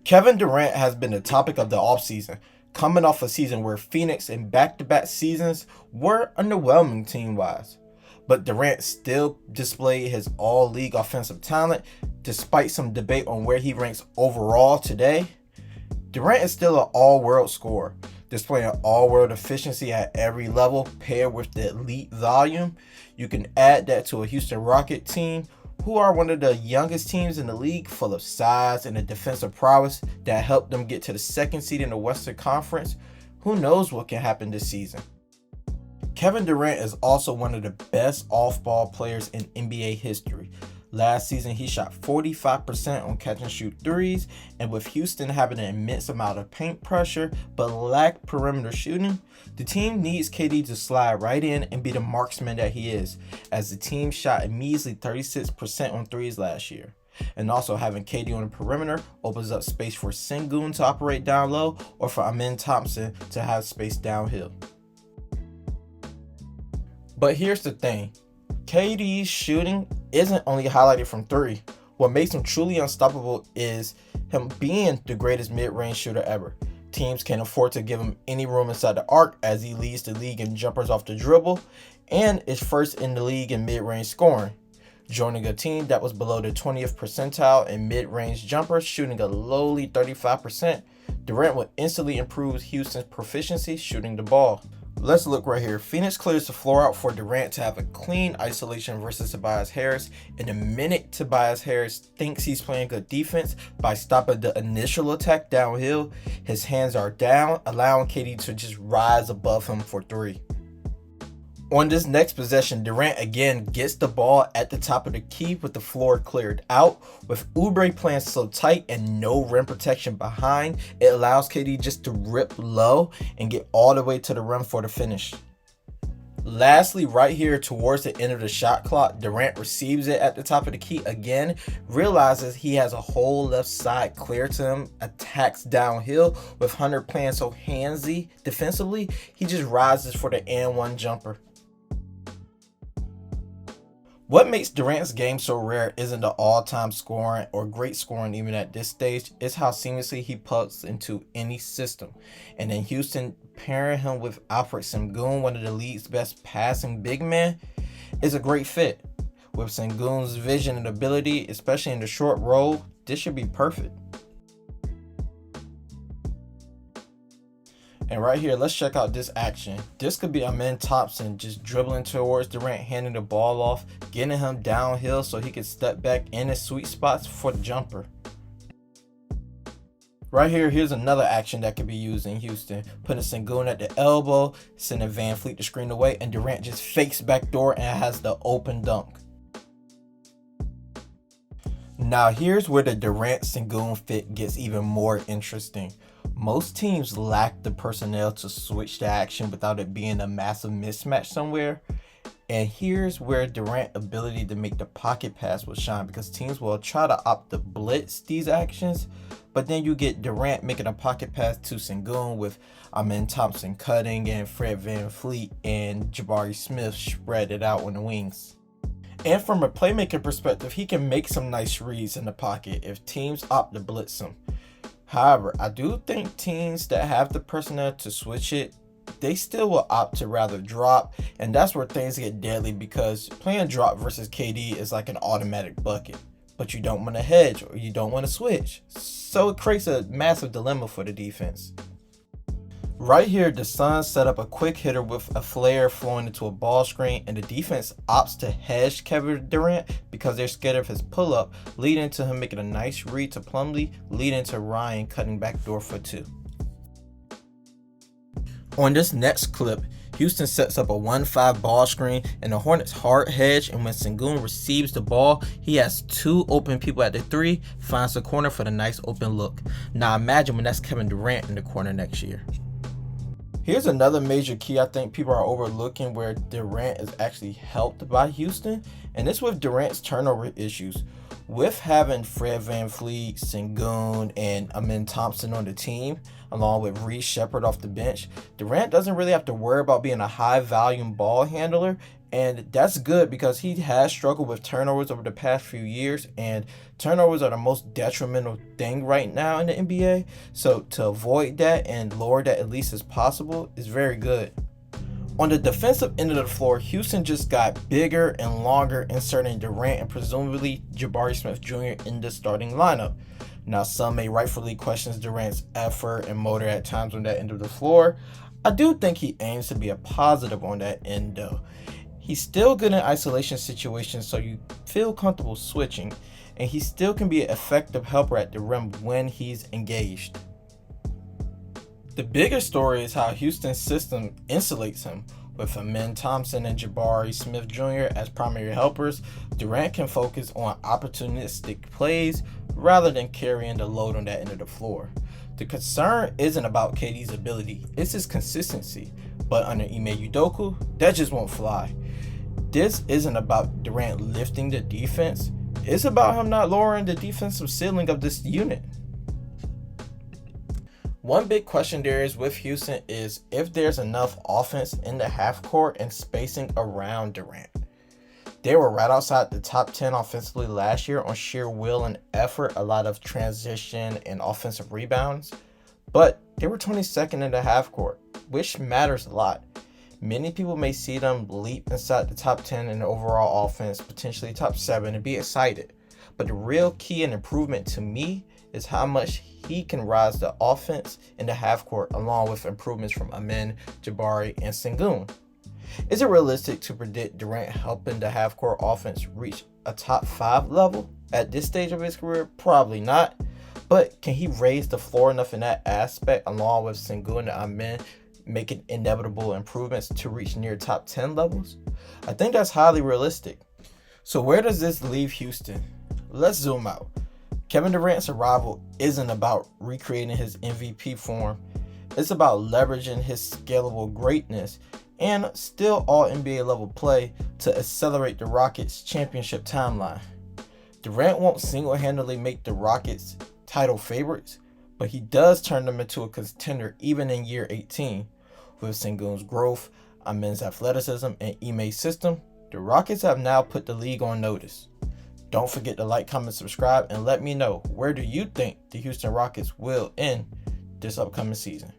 Kevin Durant has been the topic of the offseason, coming off a season where Phoenix in back-to-back seasons were underwhelming team-wise. But Durant still displayed his all-league offensive talent, despite some debate on where he ranks overall today. Durant is still an all-world scorer, displaying all-world efficiency at every level paired with the elite volume. You can add that to a Houston Rocket team who are one of the youngest teams in the league, full of size and a defensive prowess that helped them get to the second seed in the Western Conference. Who knows what can happen this season? Kevin Durant is also one of the best off-ball players in NBA history. Last season, he shot 45% on catch and shoot threes, and with Houston having an immense amount of paint pressure but lack perimeter shooting, the team needs KD to slide right in and be the marksman that he is, as the team shot a measly 36% on threes last year. And also having KD on the perimeter opens up space for Şengün to operate down low or for Amen Thompson to have space downhill. But here's the thing. KD's shooting isn't only highlighted from three. What makes him truly unstoppable is him being the greatest mid-range shooter ever. Teams can't afford to give him any room inside the arc as he leads the league in jumpers off the dribble and is first in the league in mid-range scoring. Joining a team that was below the 20th percentile in mid-range jumpers, shooting a lowly 35%, Durant would instantly improve Houston's proficiency shooting the ball. Let's look right here. Phoenix clears the floor out for Durant to have a clean isolation versus Tobias Harris. In a minute, Tobias Harris thinks he's playing good defense by stopping the initial attack downhill. His hands are down, allowing KD to just rise above him for three. On this next possession, Durant again gets the ball at the top of the key with the floor cleared out. With Oubre playing so tight and no rim protection behind, it allows KD just to rip low and get all the way to the rim for the finish. Lastly, right here towards the end of the shot clock, Durant receives it at the top of the key again, realizes he has a whole left side clear to him, attacks downhill. With Hunter playing so handsy defensively, he just rises for the and one jumper. What makes Durant's game so rare isn't the all-time scoring or great scoring even at this stage, it's how seamlessly he plugs into any system. And in Houston, pairing him with Alperen Şengün, one of the league's best passing big men, is a great fit. With Şengün's vision and ability, especially in the short roll, this should be perfect. And right here, let's check out this action. This could be Amen Thompson just dribbling towards Durant, handing the ball off, getting him downhill so he can step back in his sweet spots for the jumper. Right here, here's another action that could be used in Houston. Putting Şengün at the elbow, sending Van Fleet to screen away, and Durant just fakes backdoor and has the open dunk. Now here's where the Durant-Şengün fit gets even more interesting. Most teams lack the personnel to switch the action without it being a massive mismatch somewhere. And here's where Durant's ability to make the pocket pass will shine, because teams will try to opt to blitz these actions, but then you get Durant making a pocket pass to Şengün with Amen Thompson cutting and Fred VanVleet and Jabari Smith spread it out on the wings. And from a playmaking perspective, he can make some nice reads in the pocket if teams opt to blitz him. However, I do think teams that have the personnel to switch it, they still will opt to rather drop, and that's where things get deadly, because playing drop versus KD is like an automatic bucket, but you don't want to hedge or you don't want to switch, so it creates a massive dilemma for the defense. Right here, the Suns set up a quick hitter with a flare flowing into a ball screen, and the defense opts to hedge Kevin Durant because they're scared of his pull-up, leading to him making a nice read to Plumlee, leading to Ryan cutting backdoor for two. On this next clip, Houston sets up a 1-5 ball screen, and the Hornets hard hedge, and when Şengün receives the ball, he has two open people at the three, finds the corner for the nice open look. Now imagine when that's Kevin Durant in the corner next year. Here's another major key I think people are overlooking where Durant is actually helped by Houston, and it's with Durant's turnover issues. With having Fred VanVleet, Şengün, and Amen Thompson on the team, along with Reece Sheppard off the bench, Durant doesn't really have to worry about being a high-volume ball handler, And that's good because he has struggled with turnovers over the past few years, and turnovers are the most detrimental thing right now in the NBA. So to avoid that and lower that at least as possible is very good. On the defensive end of the floor, Houston just got bigger and longer, inserting Durant and presumably Jabari Smith Jr. in the starting lineup. Now, some may rightfully question Durant's effort and motor at times on that end of the floor. I do think he aims to be a positive on that end, though. He's still good in isolation situations, so you feel comfortable switching, and he still can be an effective helper at the rim when he's engaged. The bigger story is how Houston's system insulates him. With Amen Thompson and Jabari Smith Jr. as primary helpers, Durant can focus on opportunistic plays rather than carrying the load on that end of the floor. The concern isn't about KD's ability, it's his consistency. But under Ime Udoka, that just won't fly. This isn't about Durant lifting the defense, it's about him not lowering the defensive ceiling of this unit. One big question there is with Houston is if there's enough offense in the half court and spacing around Durant. They were right outside the top 10 offensively last year on sheer will and effort, a lot of transition and offensive rebounds, but they were 22nd in the half court, which matters a lot. Many people may see them leap inside the top 10 in the overall offense, potentially top 7, and be excited. But the real key and improvement to me is how much he can rise the offense in the half court, along with improvements from Amen, Jabari, and Şengün. Is it realistic to predict Durant helping the half court offense reach a top 5 level at this stage of his career? Probably not. But can he raise the floor enough in that aspect, along with Şengün and Amen, making inevitable improvements to reach near top 10 levels? I think that's highly realistic. So where does this leave Houston? Let's zoom out. Kevin Durant's arrival isn't about recreating his MVP form. It's about leveraging his scalable greatness and still all NBA level play to accelerate the Rockets' championship timeline. Durant won't single-handedly make the Rockets title favorites, but he does turn them into a contender even in year 18. With Şengün's growth, Amen's athleticism, and Ime's system, the Rockets have now put the league on notice. Don't forget to like, comment, subscribe, and let me know, where do you think the Houston Rockets will end this upcoming season?